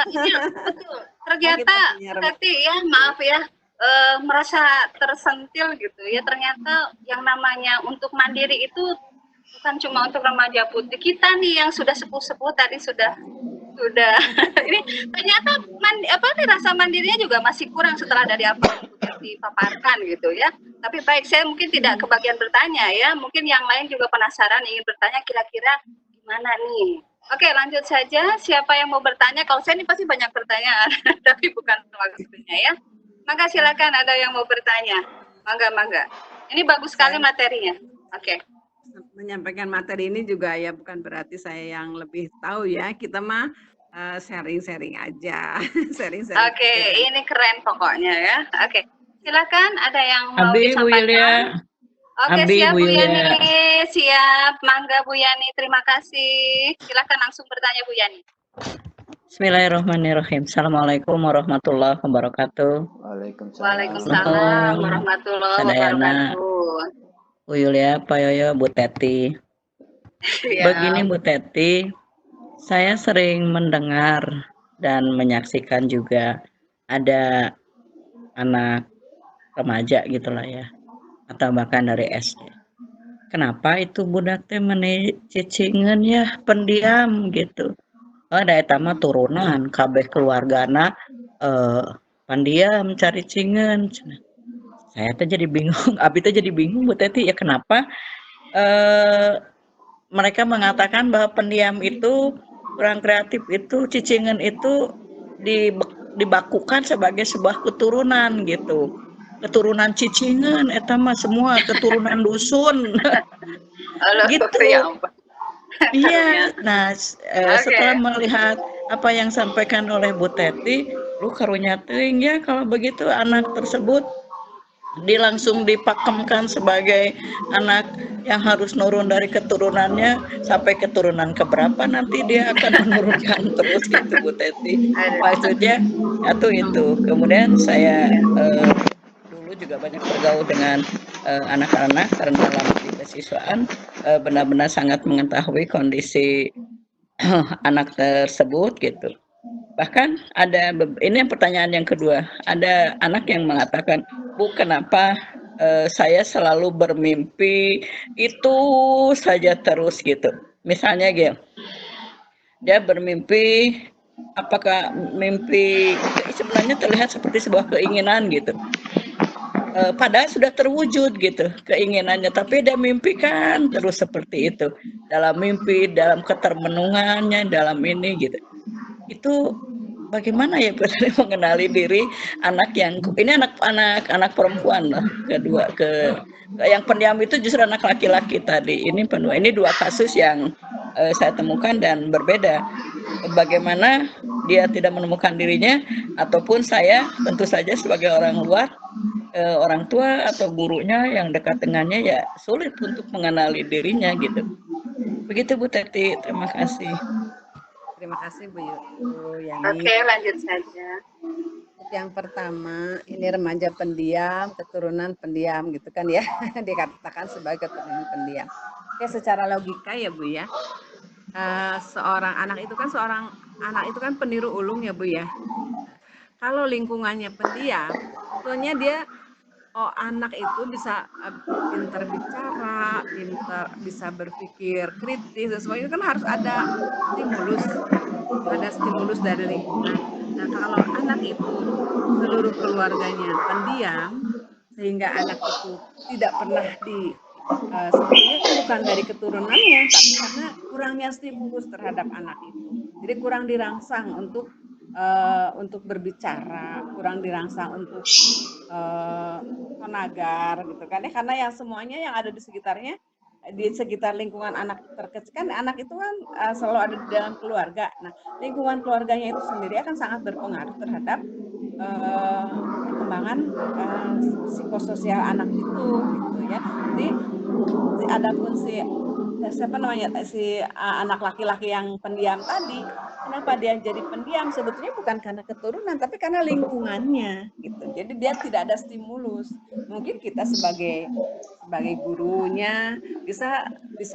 ini betul. Ternyata Teti ya, maaf ya, merasa tersentil gitu ya. Ternyata yang namanya untuk mandiri itu bukan cuma untuk remaja putri. Kita nih yang sudah sepuh-sepuh tadi sudah ini ternyata rasa mandirinya juga masih kurang setelah dari apa yang dipaparkan gitu ya. Tapi baik, saya mungkin tidak kebagian bertanya ya. Mungkin yang lain juga penasaran ingin bertanya kira-kira gimana nih. Oke, lanjut saja. Siapa yang mau bertanya? Kalau saya ini pasti banyak pertanyaan, tapi bukan waktunya ya. Maka silakan ada yang mau bertanya. Mangga. Ini bagus sekali materinya. Oke. Menyampaikan materi ini juga ya bukan berarti saya yang lebih tahu ya. Kita mah sharing-sharing aja. Sharing-sharing. Oke, ini keren pokoknya ya. Oke. Silakan ada yang mau Abi, Bu disampaikan. Yulia. Oke, Abi, siap Bu Bu Yulia. Yani. Siap. Mangga Bu Yani. Terima kasih. Silakan langsung bertanya Bu Yani. Bismillahirrahmanirrahim. Assalamualaikum warahmatullahi wabarakatuh. Waalaikumsalam warahmatullahi wabarakatuh. Bu Yulia, Pak Yoyo, Bu Teti. Siap. Begini Bu Teti, saya sering mendengar dan menyaksikan juga ada anak remaja gitulah ya, atau bahkan dari SD. Kenapa itu budak teh menicicingan ya, pendiam gitu. Da eta mah turunan kabeh keluargana pendiam cari cingan. Saya teh jadi bingung, Abi teh jadi bingung Bu Teti ya, kenapa mereka mengatakan bahwa pendiam itu kurang kreatif, itu cicingan itu dibakukan sebagai sebuah keturunan gitu. Keturunan cicingan eta mah semua keturunan dusun. Gitu. Iya. Nah, setelah melihat apa yang disampaikan oleh Bu Teti, lu karunya teuing ya kalau begitu anak tersebut langsung dipakemkan sebagai anak yang harus nurun dari keturunannya sampai keturunan keberapa nanti dia akan menurunkan terus gitu Bu Teti. Maksudnya itu. Kemudian saya dulu juga banyak bergaul dengan anak-anak karena dalam kesiswaan benar-benar sangat mengetahui kondisi anak tersebut gitu. Bahkan ini pertanyaan yang kedua, ada anak yang mengatakan, Bu, kenapa saya selalu bermimpi itu saja terus gitu. Misalnya gitu, dia bermimpi, apakah mimpi sebenarnya terlihat seperti sebuah keinginan gitu. Padahal sudah terwujud gitu keinginannya, tapi dia mimpikan terus seperti itu. Dalam mimpi, dalam ketermenungannya, dalam ini gitu. Itu bagaimana ya mengenali diri anak yang ini anak perempuan loh, yang pendiam itu justru anak laki-laki tadi. Ini dua kasus yang saya temukan dan berbeda. Bagaimana dia tidak menemukan dirinya ataupun saya tentu saja sebagai orang luar orang tua atau gurunya yang dekat dengannya ya sulit untuk mengenali dirinya gitu. Begitu Bu Teti, terima kasih. Terima kasih Bu Yani. Oke, lanjut saja. Untuk yang pertama, ini remaja pendiam, keturunan pendiam gitu kan ya. Dikatakan sebagai keturunan pendiam. Oke, secara logika ya Bu ya. Seorang anak itu kan peniru ulung ya Bu ya. Kalau lingkungannya pendiam, tentunya dia anak itu bisa pintar bicara, bisa berpikir kritis, dan sebagainya kan harus ada stimulus dari lingkungan. Nah, kalau anak itu seluruh keluarganya pendiam, sehingga anak itu tidak pernah sebetulnya bukan dari keturunannya, tapi karena kurangnya stimulus terhadap anak itu. Jadi kurang dirangsang untuk berbicara, kurang dirangsang untuk menagar gitu kan ya, karena yang semuanya yang ada di sekitar lingkungan anak terkecil kan, anak itu kan selalu ada di dalam keluarga. Nah, lingkungan keluarganya itu sendiri akan sangat berpengaruh terhadap perkembangan psikososial anak itu gitu ya. Jadi adapun si anak laki-laki yang pendiam tadi, kenapa dia jadi pendiam? Sebetulnya bukan karena keturunan, tapi karena lingkungannya gitu. Jadi dia tidak ada stimulus. Mungkin kita sebagai gurunya bisa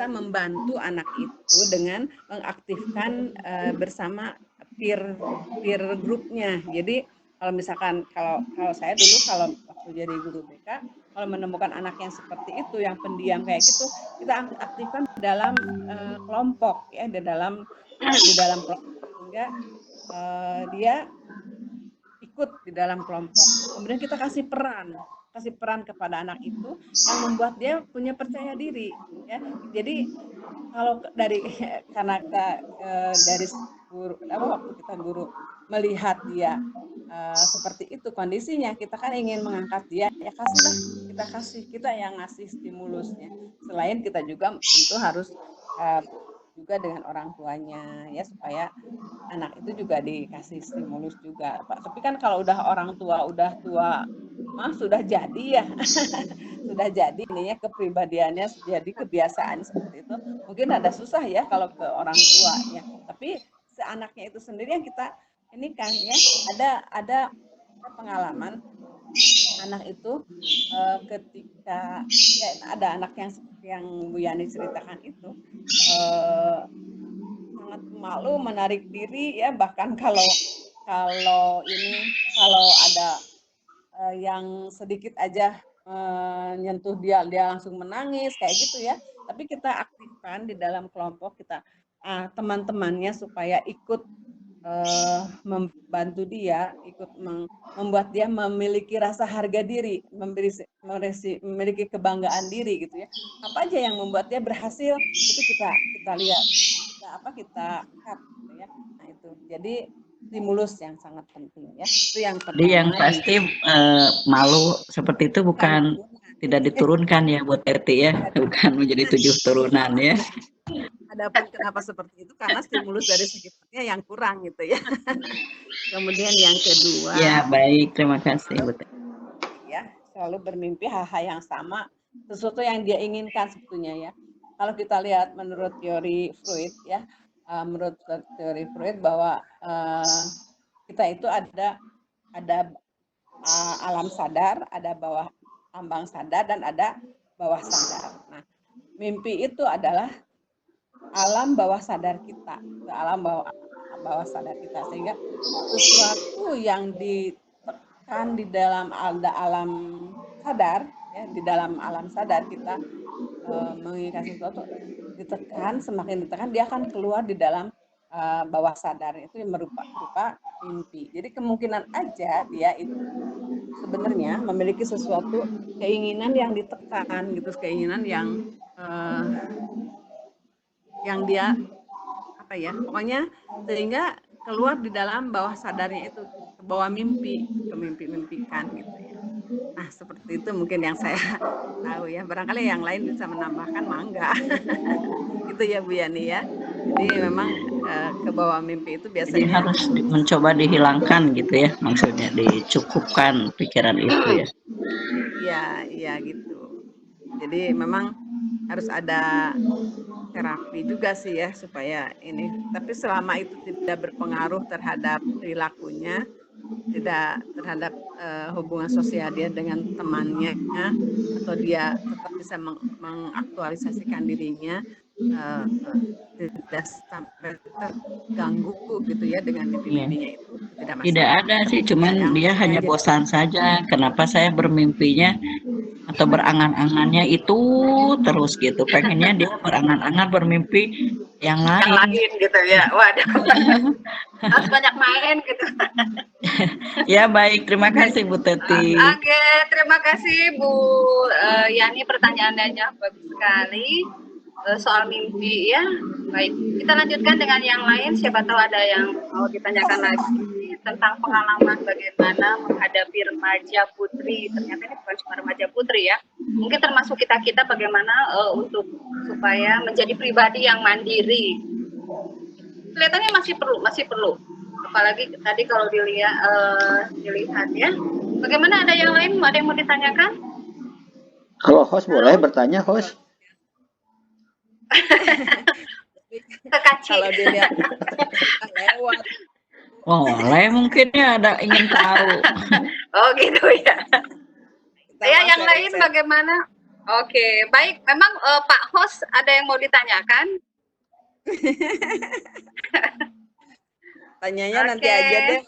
membantu anak itu dengan mengaktifkan bersama peer grupnya. Jadi kalau misalkan kalau saya dulu kalau waktu jadi guru BK, kalau menemukan anak yang seperti itu, yang pendiam kayak gitu, kita aktifkan dalam kelompok ya, di dalam kelompok, sehingga dia ikut di dalam kelompok. Kemudian kita kasih peran kepada anak itu yang membuat dia punya percaya diri ya. Jadi kalau karena kita dari waktu kita guru melihat dia seperti itu kondisinya, kita kan ingin mengangkat dia, ya kita yang ngasih stimulusnya. Selain kita juga tentu harus juga dengan orang tuanya ya, supaya anak itu juga dikasih stimulus juga. Tapi kan kalau orang tua sudah jadi ya sudah jadi ininya kepribadiannya, jadi kebiasaan seperti itu, mungkin ada susah ya kalau ke orang tuanya. Tapi seanaknya itu sendiri yang kita ini kan ya, ada pengalaman anak itu ketika ya, ada anak yang seperti yang Bu Yani ceritakan itu sangat malu, menarik diri ya, bahkan kalau ada yang sedikit aja nyentuh dia langsung menangis kayak gitu ya. Tapi kita aktifkan di dalam kelompok kita teman-temannya supaya ikut membantu dia, ikut membuat dia memiliki rasa harga diri, memiliki kebanggaan diri gitu ya. Apa aja yang membuat dia berhasil itu kita lihat, kita cut gitu ya. Nah itu jadi stimulus yang sangat penting ya. Itu yang pertama. Jadi yang pasti malu seperti itu bukan tidak diturunkan ya buat RT ya, bukan menjadi 7 turunan ya. Adapun kenapa seperti itu, karena stimulus dari sekitarnya yang kurang gitu ya. Kemudian yang kedua. Ya baik, terima kasih Bu. Ya, selalu bermimpi hal-hal yang sama, sesuatu yang dia inginkan sebetulnya ya. Kalau kita lihat menurut teori Freud ya, bahwa kita itu ada alam sadar, ada bawah ambang sadar, dan ada bawah sadar. Nah, mimpi itu adalah alam bawah sadar kita, alam bawah sadar kita, sehingga sesuatu yang ditekan di dalam alam sadar ya, di dalam alam sadar kita menginginkan sesuatu, semakin ditekan dia akan keluar di dalam bawah sadar, itu berupa mimpi. Jadi kemungkinan aja dia itu sebenarnya memiliki sesuatu keinginan yang ditekan gitu, keinginan yang dia pokoknya sehingga keluar di dalam bawah sadarnya itu, ke bawah mimpikan gitu ya. Nah seperti itu mungkin yang saya tahu ya, barangkali yang lain bisa menambahkan, mangga. Itu ya Bu Yani ya. Jadi memang ke bawah mimpi itu biasanya jadi harus mencoba dihilangkan gitu ya, maksudnya dicukupkan pikiran itu ya. iya gitu. Jadi memang harus ada terapi juga sih ya supaya ini. Tapi selama itu tidak berpengaruh terhadap perilakunya, tidak terhadap hubungan sosial dia dengan temannya, atau dia tetap bisa mengaktualisasikan dirinya, tidak sampai terganggu gitu ya dengan Iya. mimpi-mimpinya itu tidak Tidak masalah. ada sih, cuman Yang dia hanya jadi bosan saja. Kenapa saya bermimpinya atau berangan-angannya itu terus gitu. Pengennya dia berangan-angan bermimpi yang Yang lain. lain gitu ya. Waduh, harus banyak main gitu. Ya baik, terima kasih Bu Teti. Oke, terima kasih Bu Yani, pertanyaannya bagus sekali. Soal mimpi ya. Baik, kita lanjutkan dengan yang lain. Siapa tahu ada yang mau ditanyakan lagi tentang pengalaman bagaimana menghadapi remaja putri. Ternyata ini bukan cuma remaja putri ya. Mungkin termasuk kita bagaimana untuk supaya menjadi pribadi yang mandiri. Kelihatannya masih perlu. Apalagi tadi kalau dilihat ya. Bagaimana, ada yang lain? Ada yang mau ditanyakan? Kalau host boleh bertanya, host? Kekaci. kalau dilihat lewat Boleh mungkin ya ada ingin tahu. Oh gitu ya. kita Ya, mau yang lain sharing-sharing. bagaimana? Oke, baik. Memang Pak Host ada yang mau ditanyakan? Tanyanya nanti Oke. aja deh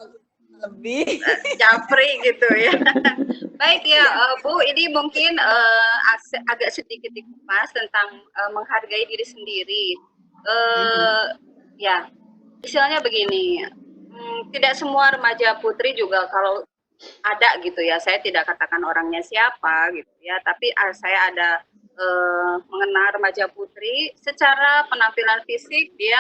lebih. Japri gitu ya. Baik ya, Bu, ini mungkin agak sedikit dikupas tentang menghargai diri sendiri. Ya, istilahnya begini, tidak semua remaja putri juga kalau ada gitu ya, saya tidak katakan orangnya siapa gitu ya, tapi saya ada mengenal remaja putri secara penampilan fisik dia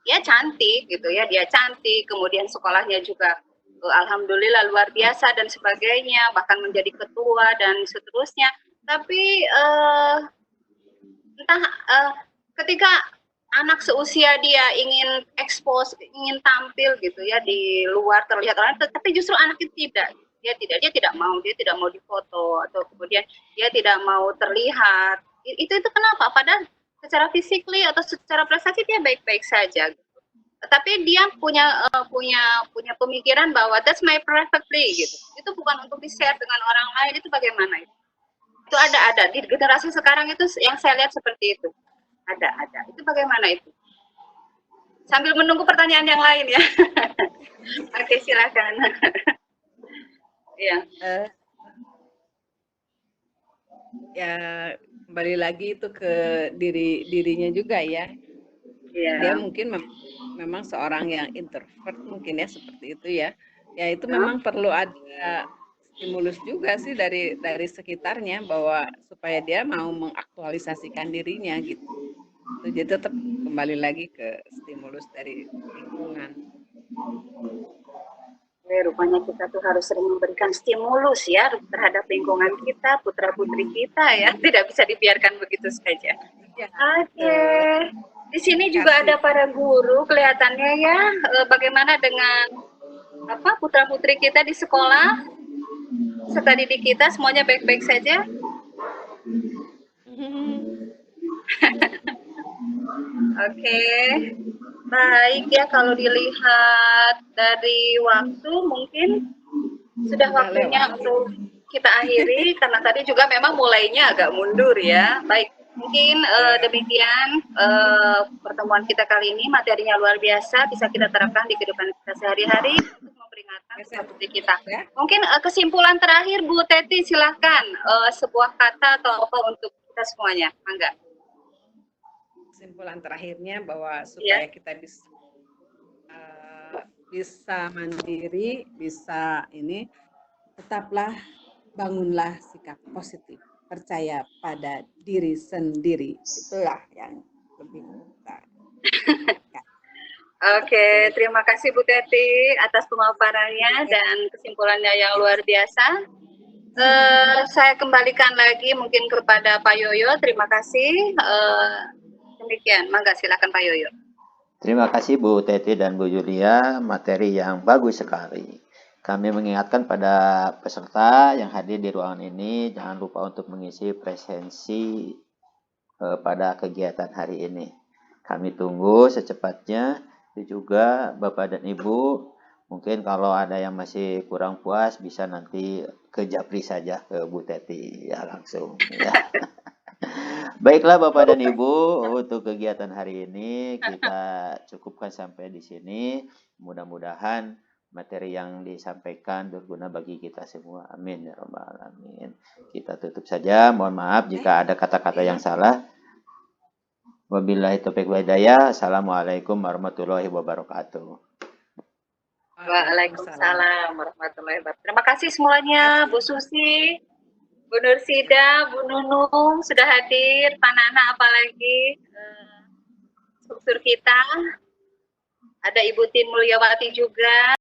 ya cantik gitu ya, dia cantik, kemudian sekolahnya juga alhamdulillah luar biasa dan sebagainya, bahkan menjadi ketua dan seterusnya. Tapi entah ketika anak seusia dia ingin expose, ingin tampil gitu ya di luar terlihat orang, tapi justru anak itu tidak. Dia tidak mau difoto, atau kemudian dia tidak mau terlihat. Itu kenapa? Padahal secara physically atau secara prestasi dia baik-baik saja. Tapi dia punya pemikiran bahwa that's my privately gitu. Itu bukan untuk di-share dengan orang lain. Itu bagaimana itu? Itu ada di generasi sekarang itu yang saya lihat seperti itu. Ada. Itu bagaimana itu? Sambil menunggu pertanyaan yang lain ya. Oke, silakan. Iya. Ya kembali lagi itu ke dirinya juga ya. Iya. Dia mungkin memang seorang yang introvert mungkin ya, seperti itu ya. Ya itu memang perlu ada stimulus juga sih dari sekitarnya, bahwa supaya dia mau mengaktualisasikan dirinya gitu. Jadi tetap kembali lagi ke stimulus dari lingkungan. Rupanya kita tuh harus sering memberikan stimulus ya terhadap lingkungan kita, putra-putri kita ya. Tidak bisa dibiarkan begitu saja. Ya, Oke. Di sini juga ada para guru kelihatannya ya. Bagaimana dengan putra-putri kita di sekolah? Serta didik kita semuanya baik-baik saja? Oke. Baik ya, kalau dilihat dari waktu mungkin sudah waktunya untuk kita akhiri, karena tadi juga memang mulainya agak mundur ya. Baik, mungkin demikian pertemuan kita kali ini. Materinya luar biasa, bisa kita terapkan di kehidupan kita sehari-hari untuk memperingatkan putra-putri kita. Mungkin kesimpulan terakhir Bu Teti, silahkan sebuah kata atau apa untuk kita semuanya, Mangga. Kesimpulan terakhirnya bahwa supaya kita bisa mandiri, bisa ini, tetaplah bangunlah sikap positif, percaya pada diri sendiri. Itulah yang lebih utama. Oke, terima kasih Bu Teti atas pemaparannya dan kesimpulannya yang luar biasa. Saya kembalikan lagi mungkin kepada Pak Yoyo. Terima kasih. Demikian, mangga silakan Pak Yoyo. Terima kasih Bu Teti dan Bu Julia, materi yang bagus sekali. Kami mengingatkan pada peserta yang hadir di ruangan ini, jangan lupa untuk mengisi presensi pada kegiatan hari ini. Kami tunggu secepatnya. Itu juga Bapak dan Ibu, mungkin kalau ada yang masih kurang puas bisa nanti ke Japri saja, ke Bu Teti ya langsung ya. Baiklah Bapak dan Ibu, untuk kegiatan hari ini kita cukupkan sampai di sini. Mudah-mudahan materi yang disampaikan berguna bagi kita semua. Amin ya rabbal alamin. Kita tutup saja. Mohon maaf jika ada kata-kata yang salah. Wabillahi taufiq wal hidayah. Assalamualaikum warahmatullahi wabarakatuh. Waalaikumsalam warahmatullahi wabarakatuh. Terima kasih semuanya, Bu Susi, Bu Nursida, Bu Nunung sudah hadir, Pak Nana apalagi struktur kita. Ada Ibu Tin Mulyawati juga.